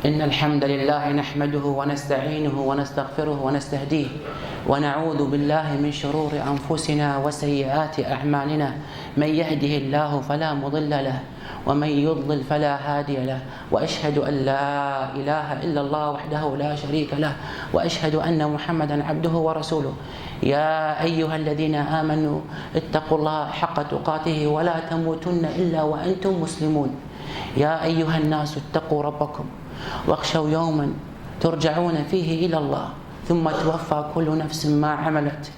إن الحمد لله نحمده ونستعينه ونستغفره ونستهديه ونعوذ بالله من شرور أنفسنا وسيئات أعمالنا. من يهده الله فلا مضل له ومن يضلل فلا هادي له، وأشهد أن لا إله إلا الله وحده لا شريك له، وأشهد أن محمدا عبده ورسوله. يا أيها الذين آمنوا اتقوا الله حق تقاته ولا تموتن إلا وأنتم مسلمون. يا أيها الناس اتقوا ربكم واخشوا يوما ترجعون فيه إلى الله ثم توفى كل نفس ما عملت.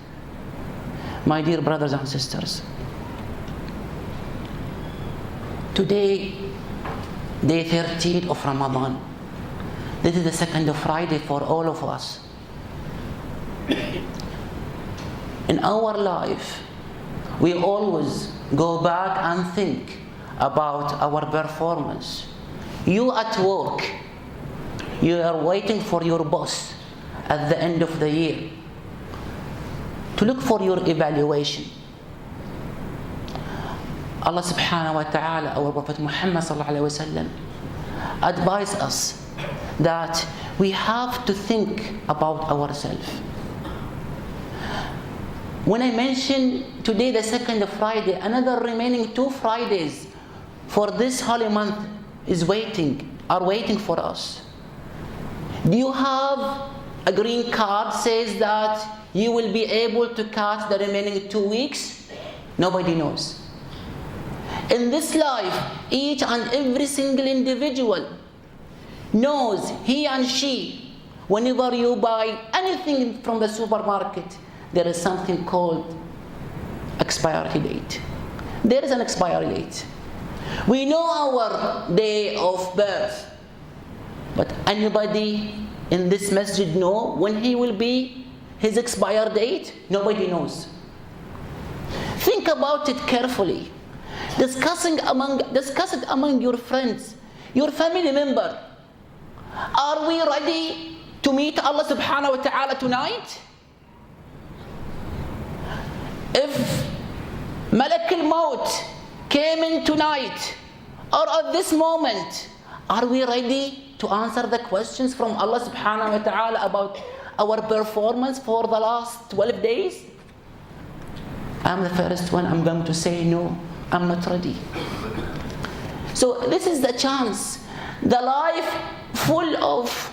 My dear brothers and sisters, today, day 13 of Ramadan. This is the second Friday for all of us. In our life, we always go back and think about our performance. You at work, you are waiting for your boss at the end of the year to look for your evaluation. Allah subhanahu wa ta'ala, our Prophet Muhammad sallallahu alayhi wa sallam, advised us that we have to think about ourselves. When I mention today the second Friday, another remaining 2 Fridays for this holy month are waiting for us. Do you have a green card says that you will be able to catch the remaining 2 weeks? Nobody knows. In this life, each and every single individual knows he and she, whenever you buy anything from the supermarket, there is something called expiry date. There is an expiry date. We know our day of birth, but anybody in this masjid know when he will be his expire date? Nobody knows. Think about it carefully. Discuss it among your friends, your family member. Are we ready to meet Allah subhanahu wa ta'ala tonight? If Malak al-Maut came in tonight or at this moment, are we ready to answer the questions from Allah subhanahu wa ta'ala about our performance for the last 12 days? I'm the first one, I'm going to say no, I'm not ready. So this is the chance, the life full of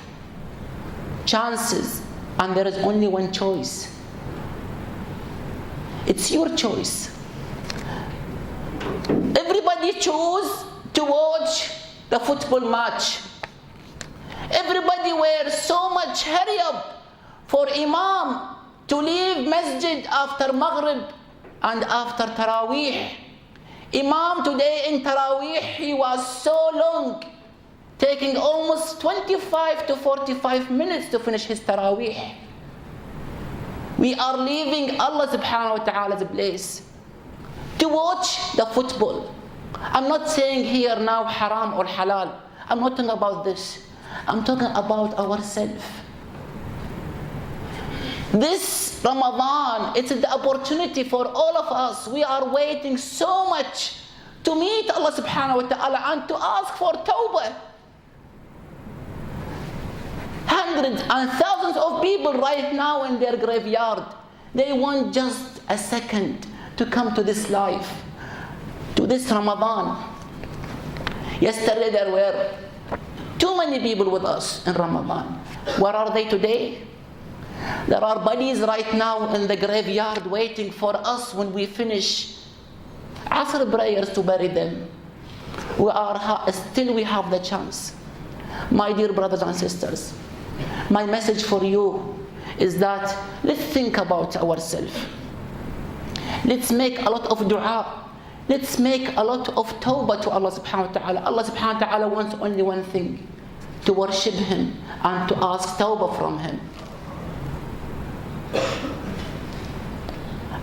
chances, and there is only one choice. It's your choice. Everybody chose to watch the football match. Everybody were so much hurry up for Imam to leave masjid after Maghrib and after Taraweeh. Imam today in Taraweeh, he was so long, taking almost 25 to 45 minutes to finish his Taraweeh. We are leaving Allah subhanahu wa ta'ala's place to watch the football. I'm not saying here now haram or halal. I'm not talking about this. I'm talking about ourselves. This Ramadan, it's the opportunity for all of us. We are waiting so much to meet Allah subhanahu wa ta'ala and to ask for tawbah. Hundreds and thousands of people right now in their graveyard, they want just a second to come to this life, to this Ramadan. Yesterday there were too many people with us in Ramadan. Where are they today? There are bodies right now in the graveyard waiting for us when we finish Asr prayers to bury them. Still we have the chance. My dear brothers and sisters, my message for you is that let's think about ourselves. Let's make a lot of dua. Let's make a lot of tawbah to Allah subhanahu wa ta'ala. Allah subhanahu wa ta'ala wants only one thing, to worship Him and to ask tawbah from Him.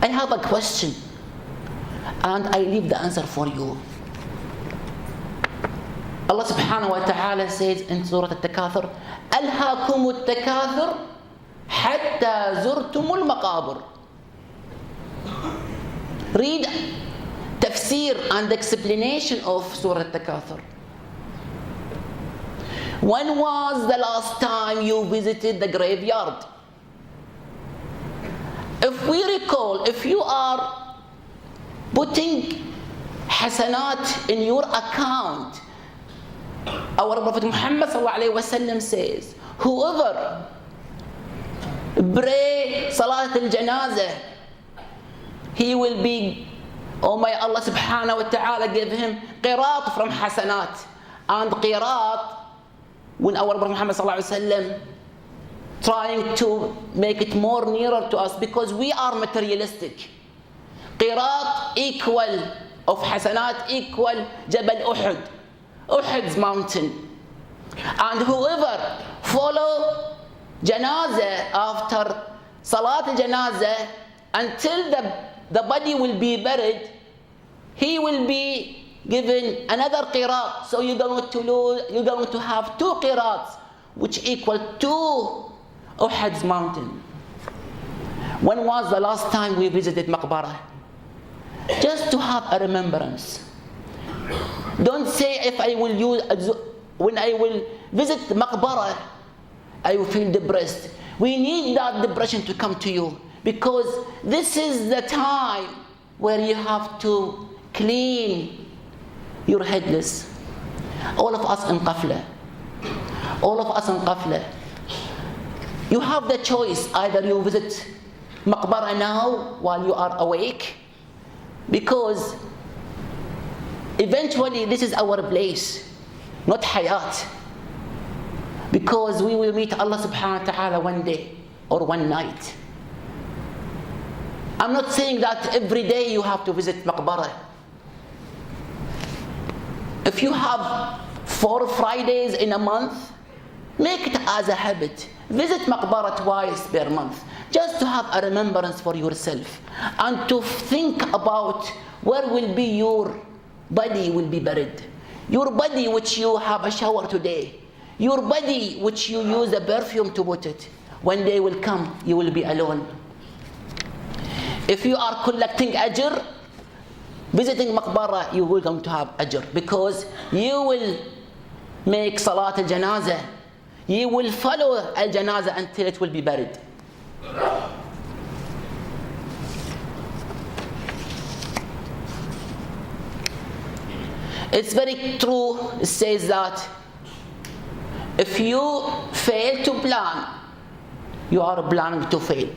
I have a question and I leave the answer for you. Allah subhanahu wa ta'ala says in Surah Al-Takathur, أَلْهَاكُمُ التَّكَاثُرُ حَتَّى زُرْتُمُ الْمَقَابِرِ. Read tafsir and explanation of Surah Al-Takathur. When was the last time you visited the graveyard? If we recall, if you are putting hasanat in your account, our Prophet Muhammad ﷺ says, whoever pray Salat al-Janazah, he will be, oh may Allah subhanahu wa ta'ala give him qirat from hasanat. And qirat, when our Prophet Muhammad ﷺ trying to make it more nearer to us, because we are materialistic. Qirat equal of hasanat equal Jabal Uhud, Uhud's mountain. And whoever follow janazah after Salat al-Janazah until the body will be buried, he will be given another qirat. So you're going to have 2 qirats, which equal 2 Uhud's mountain. When was the last time we visited Maqbarah? Just to have a remembrance. Don't say when I will visit Maqbarah, I will feel depressed. We need that depression to come to you, because this is the time where you have to clean your headless. All of us in qafla. All of us in qafla. You have the choice, either you visit Maqbarah now while you are awake, because eventually this is our place, not hayat. Because we will meet Allah subhanahu wa ta'ala one day or one night. I'm not saying that every day you have to visit Maqbarah. If you have 4 Fridays in a month, make it as a habit. Visit Maqbarah twice per month, just to have a remembrance for yourself, and to think about where will be your body will be buried. Your body which you have a shower today, your body which you use a perfume to put it, one day will come, you will be alone. If you are collecting ajr, visiting Maqbarah, you will going to have ajr, because you will make Salat al-Janazah. You will follow al-Janazah until it will be buried. It's very true, it says that if you fail to plan, you are planning to fail.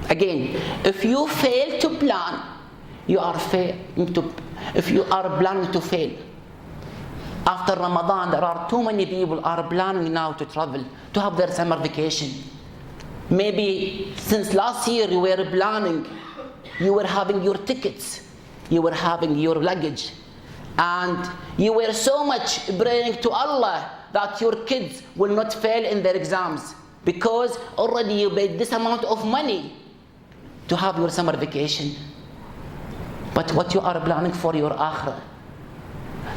Again, if you fail to plan, if you are planning to fail. After Ramadan, there are too many people are planning now to travel, to have their summer vacation. Maybe since last year you were planning, you were having your tickets, you were having your luggage, and you were so much praying to Allah that your kids will not fail in their exams, because already you paid this amount of money to have your summer vacation. But what you are planning for your akhirah,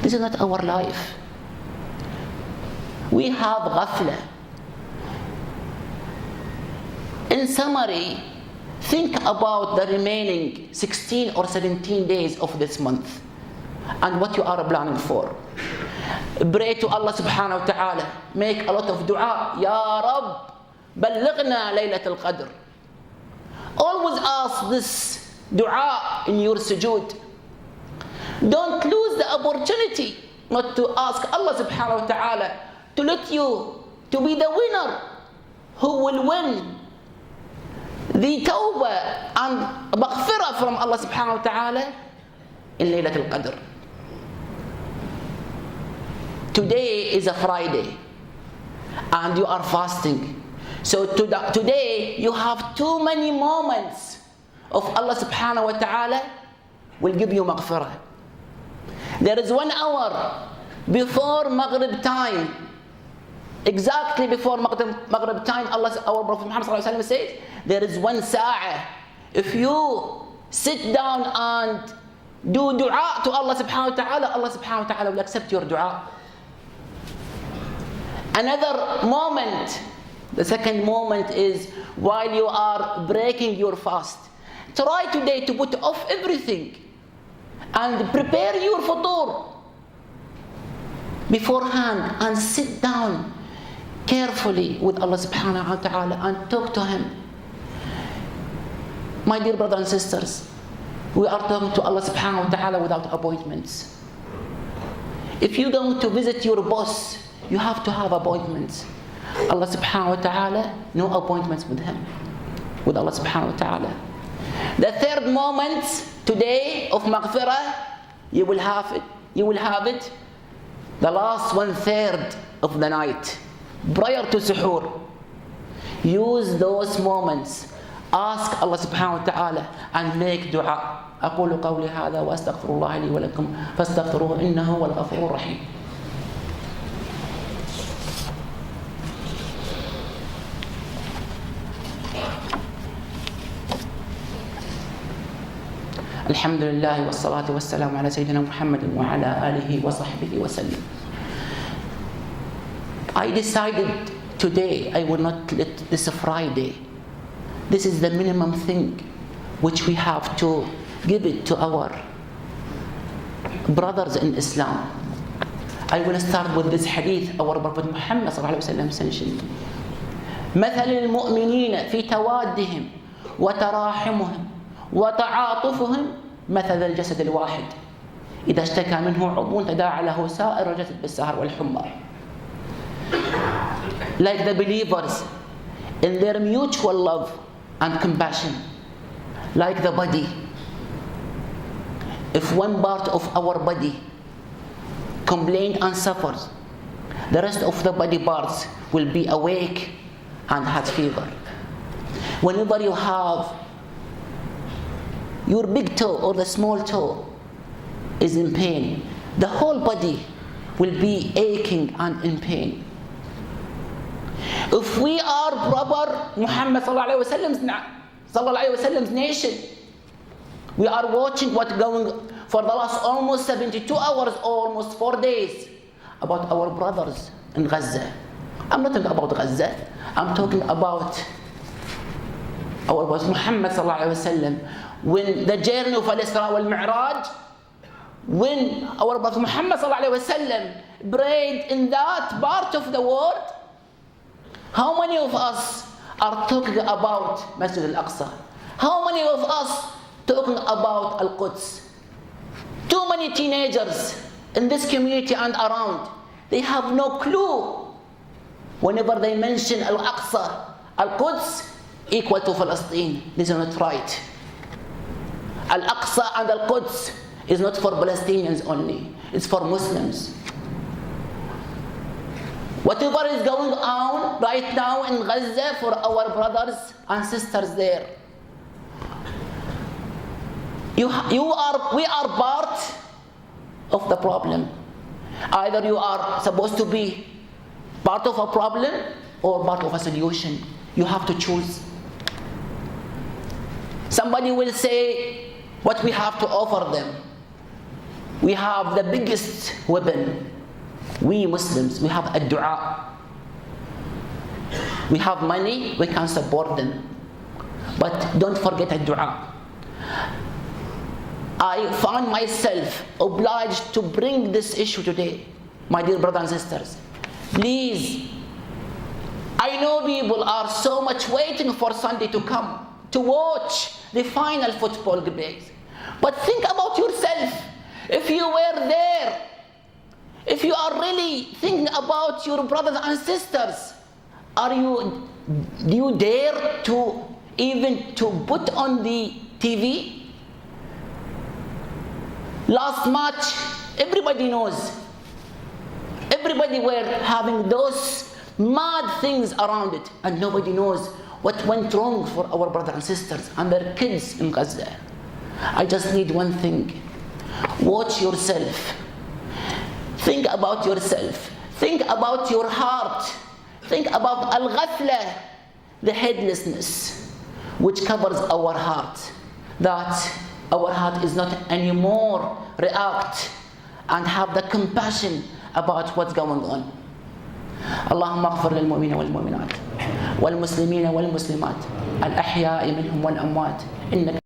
this is not our life. We have ghafla. In summary, think about the remaining 16 or 17 days of this month and what you are planning for. Pray to Allah subhanahu wa ta'ala. Make a lot of dua. Ya Rabb, ballighna laylat al-qadr. Always ask this dua in your sujood. Don't lose the opportunity not to ask Allah subhanahu wa ta'ala to let you to be the winner who will win the tawbah and maghfirah from Allah subhanahu wa ta'ala in Laylat al-Qadr. Today is a Friday and you are fasting. So today you have too many moments of Allah subhanahu wa ta'ala will give you maghfirah. There is 1 hour before Maghrib time, exactly before Maghrib time, our Prophet Muhammad ﷺ says, there is 1 sa'ah. If you sit down and do dua to Allah subhanahu wa ta'ala, Allah subhanahu wa ta'ala will accept your dua. Another moment, the second moment is while you are breaking your fast. Try today to put off everything and prepare your futur. beforehand and sit down carefully with Allah subhanahu wa ta'ala and talk to Him. My dear brothers and sisters, we are talking to Allah subhanahu wa ta'ala without appointments. If you're going to visit your boss, you have to have appointments. Allah subhanahu wa ta'ala, no appointments with Him, with Allah subhanahu wa ta'ala. The third moment today of maghfirah, you will have it. You will have it the last 1/3 of the night, prior to suhoor. Use those moments. Ask Allah subhanahu wa ta'ala and make dua. أقول قولي هذا وأستغفر الله لي ولكم فاستغفروه إنه هو الغفور الرحيم. الحمد لله والصلاة والسلام على سيدنا محمد وعلى آله وصحبه وسلم. I decided today I will not let this Friday. This is the minimum thing which we have to give it to our brothers in Islam. I will start with this hadith our Prophet Muhammad صلى الله عليه وسلم mentioned. مثل المؤمنين في توادهم وتراحمهم وتعاطفهم مثل الجسد الواحد إذا اشتكى منه عضو تداعى له سائر الجسد بالسهر والحمى. Like the believers in their mutual love and compassion, like the body. If one part of our body complains and suffers, the rest of the body parts will be awake and have fever. Whenever you have your big toe or the small toe is in pain, the whole body will be aching and in pain. If we are proper Muhammad sallallahu alaihi wasallam's nation, we are watching what's going for the last almost 72 hours, almost 4 days, about our brothers in Gaza. I'm not talking about Gaza. I'm talking about our Prophet Muhammad sallallahu alaihi wasallam. When the journey of Al-Isra wal-Mi'raj, when our Prophet Muhammad sallallahu alaihi wasallam prayed in that part of the world, how many of us are talking about Masjid al-Aqsa? How many of us talking about Al-Quds? Too many teenagers in this community and around, they have no clue. Whenever they mention Al-Aqsa, Al-Quds equal to Palestine. This is not right. Al-Aqsa and Al-Quds is not for Palestinians only. It's for Muslims. Whatever is going on right now in Gaza for our brothers and sisters there, we are part of the problem. Either you are supposed to be part of a problem or part of a solution. You have to choose. Somebody will say what we have to offer them. We have the biggest weapon. We Muslims, we have a dua. We have money, we can support them. But don't forget a dua. I found myself obliged to bring this issue today. My dear brothers and sisters, please, I know people are so much waiting for Sunday to come to watch the final football games. But think about yourself. If you were there, if you are really thinking about your brothers and sisters, do you dare to even to put on the TV? Last match, everybody knows. Everybody were having those mad things around it, and nobody knows what went wrong for our brothers and sisters and their kids in Gaza. I just need one thing. Watch yourself. Think about yourself. Think about your heart. Think about al-ghafla, the headlessness, which covers our heart. That our heart is not anymore react and have the compassion about what's going on. اللهم اغفر للمؤمنين والمؤمنات والمسلمين والمسلمات الأحياء منهم والأموات إنك